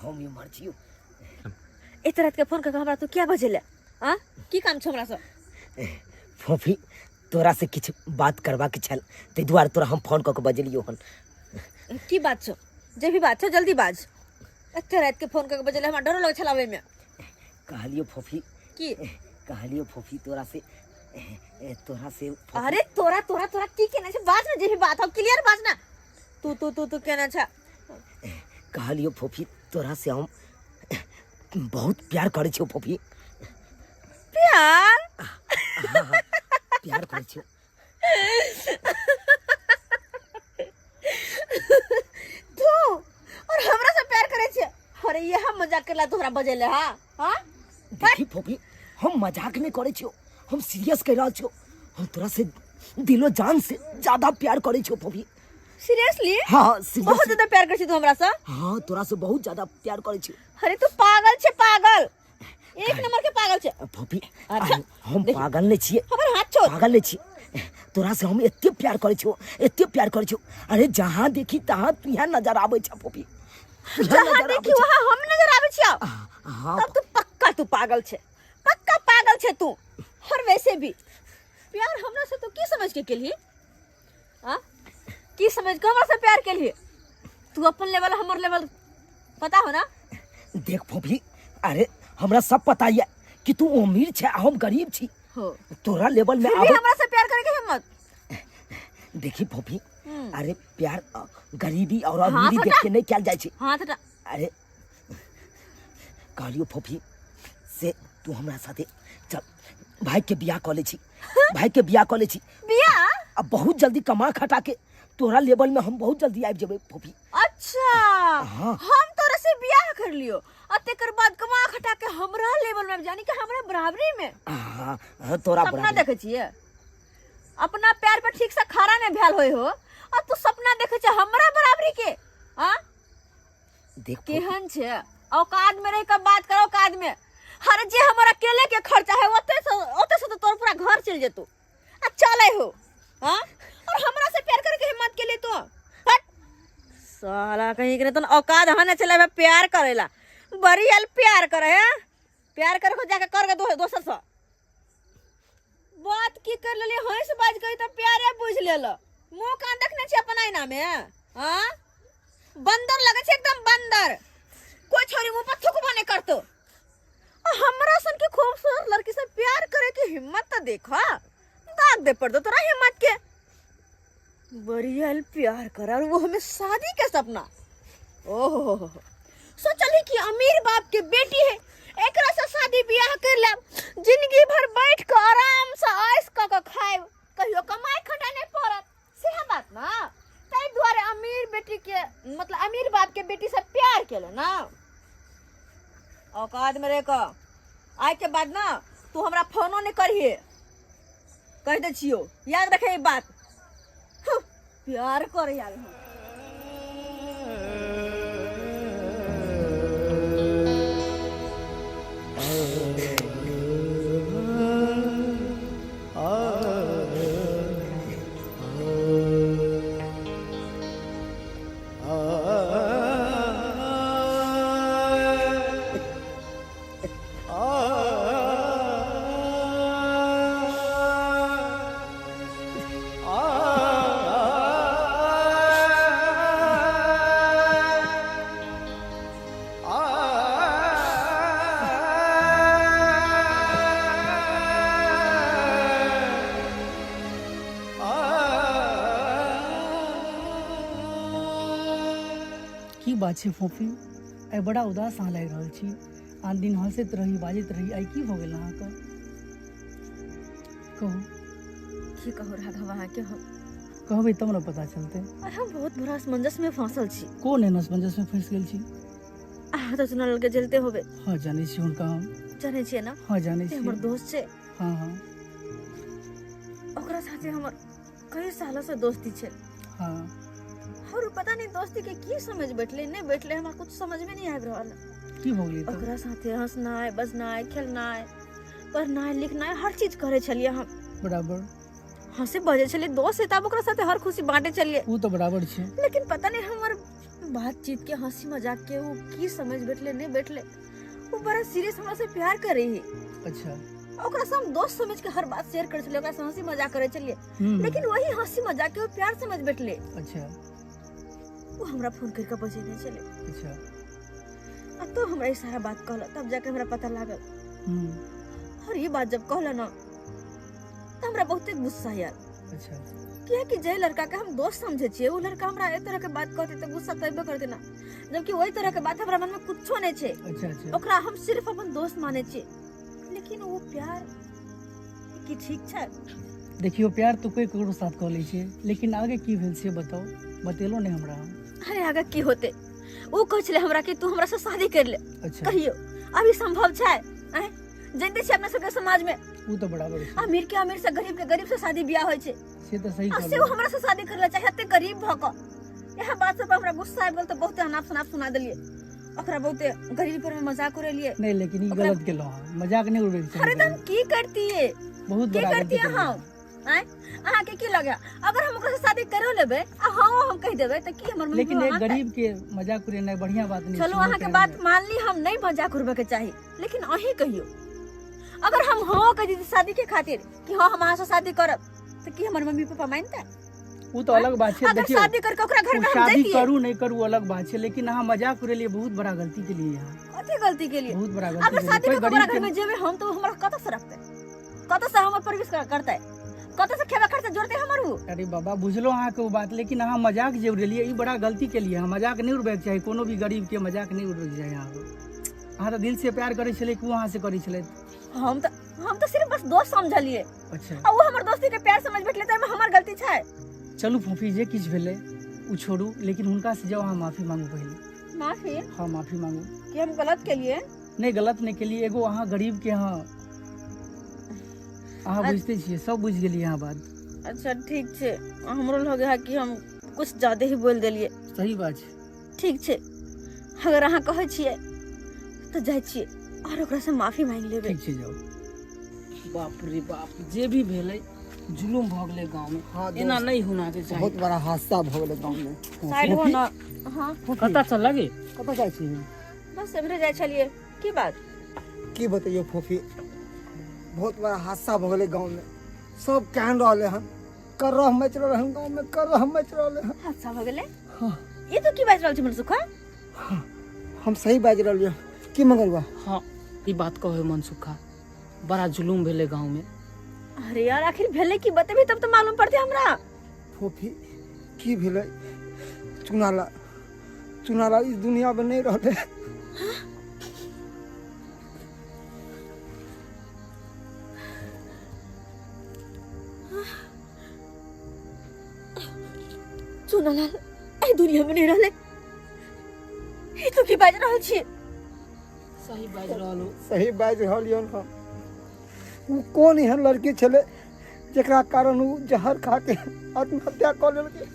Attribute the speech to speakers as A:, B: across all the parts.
A: हम ये मर जियो
B: एत रात के फोन करके हमरा तू क्या बजेले हां की काम छ हमरा से
A: फूफी तोरा से किछ बात करवा के छल ते दुआरे तोरा हम फोन क के बजलियो हन
B: की बात छ जे भी बात छ जल्दी बाज एत रात के फोन करके बजेले हमरा डर लगे छलावे में
A: कहलियो फूफी
B: की
A: कहलियो फूफी तोरा से
B: अरे तोरा तोरा तोरा की केना छ बात ना जे भी बात हो क्लियर बात ना तू केना छ
A: कहलियो फूफी तोरा से हम बहुत प्यार करे छियो फूफी
B: प्यार
A: प्यार करे छियो
B: तू और हमरा से प्यार करे छ अरे ये हम मजाक करला तोरा बजेले हां
A: देखी फूफी हम मजाक नहीं करे छियो हम सीरियस कह रहा छियो हम तोरा से दिलो जान से ज्यादा प्यार करे छियो फूफी
B: सीरियसली
A: हां
B: बहुत ज्यादा प्यार करे छी तू हमरा से
A: हां तोरा से बहुत ज्यादा प्यार करे छियो
B: अरे तू पागल छे पागल एक नंबर के पागल छे
A: फूफी
B: अच्छा
A: हम पागल नहीं छिए
B: हमर हाथ छोड़
A: पागल नहीं छिए तोरा से हम एते प्यार करे छियो अरे जहां देखी तहां तू यहां नजर आवे छ फूफी
B: जहां देखी वहां हम नजर आवे छियो
A: हां
B: तब तू पक्का पागल छे तू और वैसे भी प्यार हमरा से तो की समझ के लिए हां की समझ के हमरा से प्यार के लिए तू अपन लेवल हमर लेवल पता हो ना
A: देख फूफी अरे हमरा सब पता है कि तू अमीर छे हम गरीब छी
B: हो
A: तोरा लेवल में
B: आवे हमरा से प्यार करे के हिम्मत
A: देखी फूफी अरे प्यार गरीबी और अमीरी देख के नहीं किया जाय छी
B: हां था
A: अरे कहलियो फूफी से तू हमरा साथे चल भाई के बियाह कर ले छी
B: बियाह
A: अब बहुत जल्दी कमा खटा के तोरा लेवल में हम बहुत जल्दी आबि जेबे फूफी
B: अच्छा हम तोरा से बियाह कर लियो आ तेकर बाद कमा खटा के हमरा लेवल में जानी कि हमरा बराबरी में
A: हां तोरा
B: सपना देखे छिए अपना पैर पे ठीक से खड़ा नहीं भेल होय हो और तू सपना देखे छ हमरा बराबरी के हां
A: देख
B: केहन छे औकात में रह के बात करो औकात में हर जे हमरा अकेले के खर्चा है ओते से तो तोर पूरा घर चल जेतू आ चले हो हां और हमरा से प्यार करे के हिम्मत के लिए तो हट साला कहीं के तो औकात हने चले प्यार करेला बड़ी हल प्यार करे है प्यार करे को जाके कर के दोसर से बात की कर लेली हंस बाज गई तो प्यारे बुझ लेला मुंह कान देखने छी अपन आईना में हां बंदर लगे छे एकदम बंदर कोई छोरी मुंह पर थूकबो नहीं करतो हमरा सन के खूबसूरत लड़की से प्यार करे की हिम्मत तो देखा दाग दे पड़ दो तोरा हिम्मत के बड़ियल प्यार करा और वो हमें शादी के सपना ओहो सोचली कि अमीर बाप के बेटी है एकरा से शादी ब्याह कर ले जिंदगी भर बैठ के आराम से ऐश क के खाए कहियो कमाई खटा नहीं पड़त से बात ना तै द्वारे अमीर बेटी के मतलब अमीर बाप के बेटी से प्यार केले ना औकात में रह आय के बाद ना तू हमरा फोनो नहीं करिए कह दे छियो याद रखे बात प्यार कर यार
C: की बात छे फूफी आई बड़ा उदास हाँ लग रहा छी आन दिन हंसत रही बाजत रही आई की हो गेल अहाँ कहो
B: की कहो राघव अहाँ के हम
C: कहबे तब न पता चलते
B: और हम बहुत बड़ा असमंजस में फंसल छी
C: कौन है असमंजस में फंस गेल छी
B: आ तो सुनल के जलते होबे
C: हां जाने छी उनका हम
B: जाने छी ना
C: हां जाने छी
B: हमर दोस्त छे
C: हां हां
B: ओकरा साथे हमर कई सालों से दोस्ती छे
C: हां
B: और पता नहीं दोस्ती के की समझ बैठले नहीं बैठले हमरा कुछ समझ में नहीं आब रहल
C: की हो गेली तो
B: ओकरा साथे हंसना है बजना है खेलना है पढ़ना है लिखना है हर चीज करे छलिए हम
C: बराबर
B: हंसे बजे छलिए दोस्त है तब ओकरा साथे हर खुशी बांटे छलिए
C: वो तो बराबर छे
B: लेकिन पता नहीं हमर बातचीत के हंसी मजाक के वो की समझ बैठले नहीं बैठले, वो बड़ा सीरियस हमरा से प्यार कर रही है।
C: अच्छा
B: ओकरा से हम दोस्त समझ के हर बात शेयर कर चलिए, ओकरा से हंसी मजाक करे चलिए, लेकिन वही हंसी मजाक के वो प्यार समझ बैठले।
C: अच्छा
B: वो हमरा फोन करके बजे नहीं चले।
C: अच्छा
B: अब तो हमरा ये सारा बात कहला, तब जाके हमरा पता लागल। और ये बात जब कहला ना तो हमरा बहुते गुस्सा आयल।
C: अच्छा
B: क्या कि जे लड़का के हम दोस्त समझे छिए, वो लड़का हमरा ए तरह के बात कहते तो गुस्सा तइबे करते ना, जबकि वही तरह के बात हमरा मन में कुछो नहीं छे।
C: अच्छा अच्छा
B: ओकरा हम सिर्फ अपन दोस्त माने छिए, लेकिन वो प्यार की ठीक छे।
C: देखियो प्यार तो कोई ककरो साथ कह लै छै, लेकिन आगे की भेल से बताओ, बतेलो नहीं हमरा।
B: अरे आगे की होते, वो कह छले हमरा कि तू हमरा से शादी कर ले।
C: अच्छा
B: कहियो अभी संभव छे? जानते छी अपना सबके समाज में
C: वो तो बराबर है,
B: अमीर के अमीर से गरीब के गरीब से शादी ब्याह होय छे।
C: से तो सही
B: से वो हमरा से शादी करले चाहते गरीब भक। यह बात सब हमरा गुस्सा आबि गेल तो बहुते अनाप शनाप सुना देलिए। ओकरा बहुते गरीबी पर में मजाक करे लिए।
C: नहीं, लेकिन ये गलत केलो, मजाक नहीं उड़े छै।
B: अरे तुम की करती है,
C: बहुत
B: की
C: बड़ा
B: करती है हम? अहाँ के की लगे अगर हम ओकरा से शादी करो लेबे आ हां हम कह देबे त की हमर मम्मी?
C: लेकिन एक गरीब के मजाक उड़े नहीं बढ़िया बात नहीं।
B: चलो अहाँ के बात मान ली, हम नहीं मजाक उड़बे के चाही, लेकिन अही कहियो अगर हम हां कह दी शादी के खातिर कि हां हम अहाँ से शादी करब त की हमर मम्मी पापा मानते?
C: वो तो अलग बात है।
B: अगर
C: देखियो
B: शादी करके ओकरा घर में हम
C: शादी
B: जइतिए,
C: करू नहीं करू अलग बात है, लेकिन अहाँ मजाक उड़े लिए बहुत बड़ा गलती के लिए यहाँ,
B: कथी गलती के लिए?
C: बहुत बड़ा गलती
B: अगर
C: के
B: शादी
C: लिए।
B: करके ओकरा घर में जेबे हम तो हमरा कत से रखते, कत से हमर परविश करते, कत से खेबा खर्चा जोड़ते हमर उ?
C: अरे बाबा बुझलो अहाँ के वो बात, लेकिन अहाँ मजाक जे उड़ेलिए ई बड़ा गलती के लिए। मजाक नहीं उड़बे के चाही, कोनो भी गरीब के मजाक नहीं उड़बे के चाही। अहाँ तो दिल से प्यार करे छले कि वो अहाँ से करे छले?
B: हम तो सिर्फ बस दोस्त समझलिए।
C: अच्छा
B: आ वो हमर दोस्ती के प्यार समझ बैठले त हमर गलती छै।
C: चलू फूफी जे किछ भेले उ छोड़ू, लेकिन हुनका से जाओ अहाँ माफी मांगू पहले।
B: माफी?
C: हाँ माफी मांगू
B: कि हम गलत के लिए?
C: नहीं, गलत नहीं के लिए। एगो अहाँ गरीब के यहाँ अहाँ बुझते छिए, सब बुझ गेलिए यहाँ बात।
B: अच्छा ठीक छै, हमरो लगे है कि हम कुछ ज्यादा ही बोल देलिए।
C: सही बात है।
B: ठीक छै, अगर अहाँ कहै छिए तो जाय छिए और ओकरा से माफी मांग लेबे।
C: ठीक छै जाओ।
A: बाप रे बाप, जे भी भेले जुलुम भ गेले गांव में।
D: हाँ,
A: एना नहीं होना के चाहिए।
D: बहुत बड़ा हादसा भ गेलै गांव में।
B: साइड हो ना। हां
A: पता चल लगे
D: कतऽ जाइ छी?
B: बस एभरे जाय छलिए। की बात?
D: की बतैयो फूफी, बहुत बड़ा हादसा भ गेलै गांव में। सब कहन रहले हन, करह मच रहले हन गांव में, करह मच रहले हन।
B: हादसा भ गेले?
D: हाँ
B: ये तो की बात रहल छै मनसुखा?
D: हम सही बाज रहलिए। की मंगलवा?
A: हाँ ई बात कहे मनसुखा, बड़ा जुलुम भेले गांव में।
B: अरे यार आखिर भेले की बतेबी तब तो मालूम पड़ते हमरा।
D: फूफी की भेलै? चुनाला इस दुनिया में नहीं रहले।
B: चुनालाल ए दुनिया में नहीं रहले? ई तो की बाज रहल छी?
A: सही बाज रहलो।
D: सही बाज रहलिए हम। उ कौन एहन लड़की छले जेकरा कारण उ जहर खा के आत्महत्या कर लेलकै?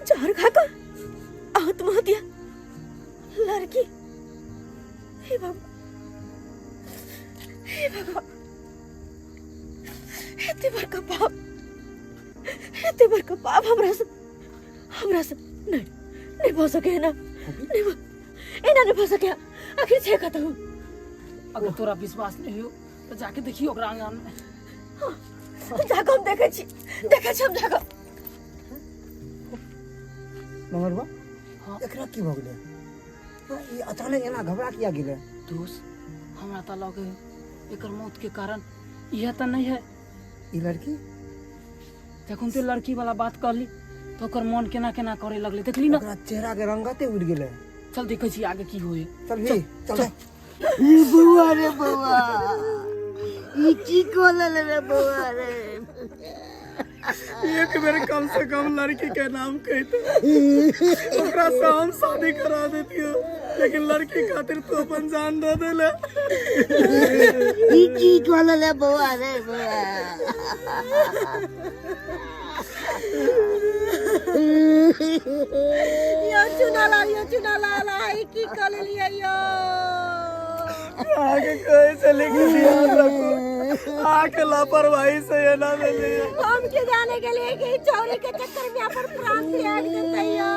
B: जहर खाकर आत्महत्या? लड़की? हे भगवान, हे भगवान, एते बड़का पाप हमरा से नहीं हो सके ना। नहीं हो सके। आखिर छे कतौ?
A: अगर तोरा विश्वास नहीं हो तो जाके देखियो ओकरा आंगन में।
B: जाके हम देखे छी हम जाके।
D: मंगलवा
A: हाँ।
D: एकरा की भ गेलै? ई अचानक एना घबरा किया गेलै?
A: दोस्त हमरा त लगे एकर मौत के कारण यह त नहीं है।
D: ई लड़की
A: जखन ते लड़की वाला बात कहली तो ओकर मन केना केना करे लगले, देखली ना?
D: ओकरा चेहरा के रंगते उड़ गेलै।
A: चल देखे छी आगे की होए।
D: चल भी चल।
E: ई बुआ रे बुआ, ई की कोलल रे बुआ रे।
C: एक बेर कम से कम लड़की के नाम कहते, ओकरा से हम शादी करा देतियो, लेकिन लड़की खातिर तो अपन जान दे देले।
E: ई की कोलल रे बुआ रे बुआ।
B: यो चुनाला ई की कर लिया यो?
C: आगे कहे चले कि ध्यान रखो, आके लापरवाही से ये ना मिले।
B: हम के जाने के लिए कि चोरी के चक्कर में अपन प्राण त्याग देते यो।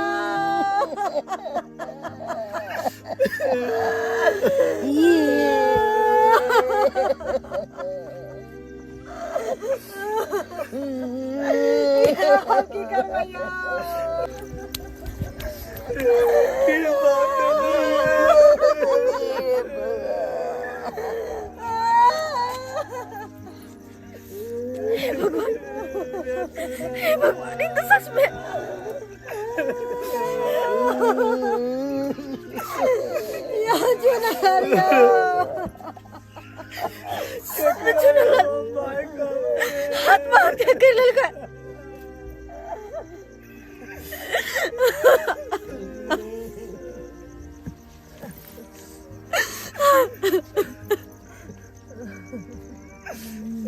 B: हे भगवान, ये तो सच में यहाँ चुनरिया सच में चुनरिया हाथ मार के कर लगा।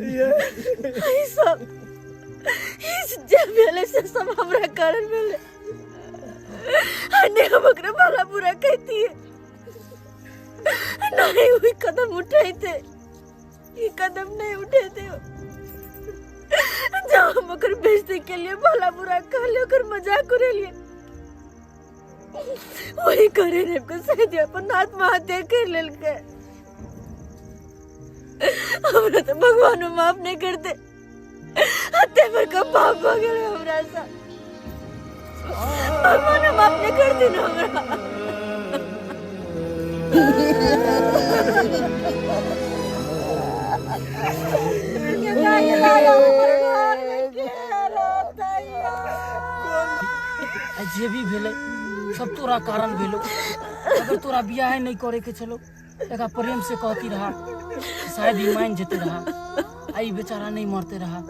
B: ये सब इस जमेले से सब हमरा कारण मिले। अन्य हम अगर भला बुरा कहती है नहीं हुई कदम उठाए थे, ये कदम नहीं उठे थे जब हम अगर बेइज्जती के लिए भला बुरा कह ले कर मजाक करे लिए वही करे ने को सही अपन आत्महत्या कर लेल के। हमरा तो भगवान माफ नहीं करते, हत्या पर का पाप हो गया हमरा सा। भगवान माफ नहीं करते ना हमरा।
A: जे भी भेले सब तोरा कारण भेलो। अगर तोरा बियाह नहीं करे के चलो एका प्रेम से कहती रहा शायद ही मान जेते रहा, आई बेचारा नहीं मरते रहा।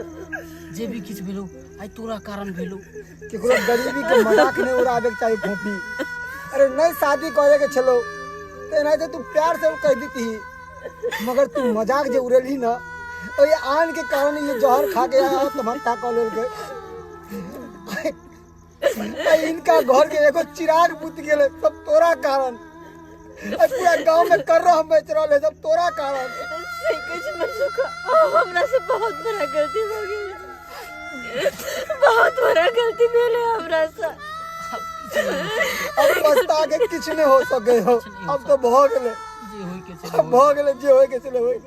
A: जे भी किछ भेलो आई तोरा कारण भेलो।
D: केकरो गरीबी के मजाक नहीं उड़ावे के चाहिए फोफी। अरे नहीं शादी करे के चलो तो नहीं तो तू प्यार से कह देती, मगर तू मजाक जे उड़ेली ना तो ये आन के कारण ये जहर खा के आया तुम्हारा कॉलेज के इनका घर के एगो चिराग बुझ गेले सब तोरा कारण। पूरा गांव में कर रहा हम बेच रहा सब तोरा कारण।
B: सही कुछ मत सुखा, हमरा से बहुत बड़ा गलती हो गई, बहुत बड़ा गलती भेले हमरा से।
D: अब पछता के कुछ नहीं हो सके हो, अब तो भो गेले
A: जे होई के
D: अब भो गेले जे होय के चले होय।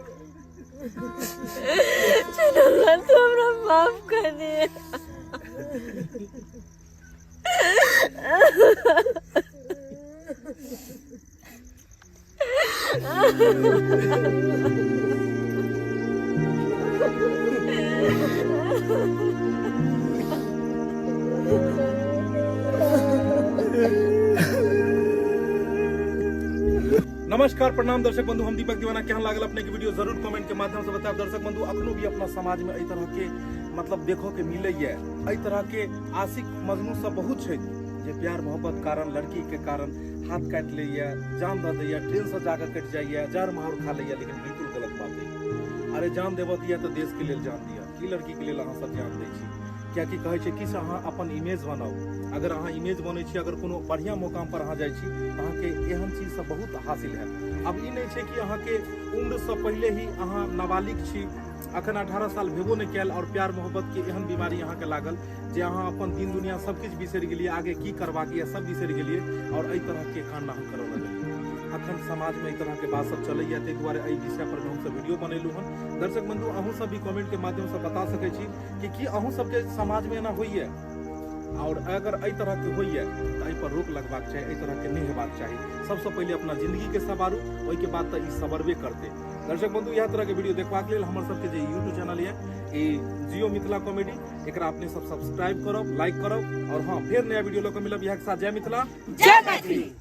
B: चलो तो हमरा माफ कर दे।
F: नमस्कार प्रणाम दर्शक बंधु, हम दीपक दीवाना। केहन लागल अपने के वीडियो जरूर कमेंट के माध्यम से बताएब। दर्शक बंधु अखनो भी अपना समाज में एहि तरह के मतलब देखो के मिले ये, एहि तरह के आशिक मजनू सब बहुत छै जे प्यार मोहब्बत कारण लड़की के कारण हाथ काट लैया, जान दे दैया, ट्रेन से जाकर कट जाइया, जार माहौर खा लैया। लेकिन बिल्कुल गलत बात है। अरे जान देबो दिया तो देश के लिए जान दिया, की लड़की के लिए अहाँ सब जान दै छी। क्या कि कहै छै कि से अहाँ अपन इमेज बनाओ। अगर अहाँ इमेज बनै छी, अगर कोनो बढ़िया मुकाम पर अहाँ जाइ छी अहाँ के एहन चीज सब बहुत हासिल है। अब ई नहीं छै कि अहाँ के उम्र से पहले ही अहाँ नाबालिग छी, अखन 18 साल भेबो नहीं कैल और प्यार मोहब्बत के एहन बीमारी अहाँ के लागल जे अहाँ अपन दिन दुनिया सब किछ बिसरि गेलिए, आगे की करबाक ये सब बिसरि गेलिए और एहि तरह के कांड अहाँ करऽ लगलिए। अखन समाज में एहि तरह के बात सब चलैया, ताहि दुआरे एहि विषय पर हम सब वीडियो बनेलू हन। दर्शक बंधु अहूँ सब भी कमेंट के माध्यम से बता सकै छी कि अहूँ सबके समाज में एना होइए, और अगर एहि तरह के होइए तो एहि पर रोक लगबाक चाहिए, एहि तरह के नहीं हेबाक चाहिए। सबसे पहले अपना जिंदगी के सवारू, ओहि के बाद तो ई सबरबे करते। दर्शक बंधु यह तरह के वीडियो देखबाक लेल हमर सबके जे यूट्यूब चैनल है जियो मिथिला कॉमेडी, एकरा अपने सब सब्सक्राइब करब, लाइक करब और हाँ फिर नया वीडियो लेकर मिलब। यह के साथ जय मिथिला,
B: जय मैथिली।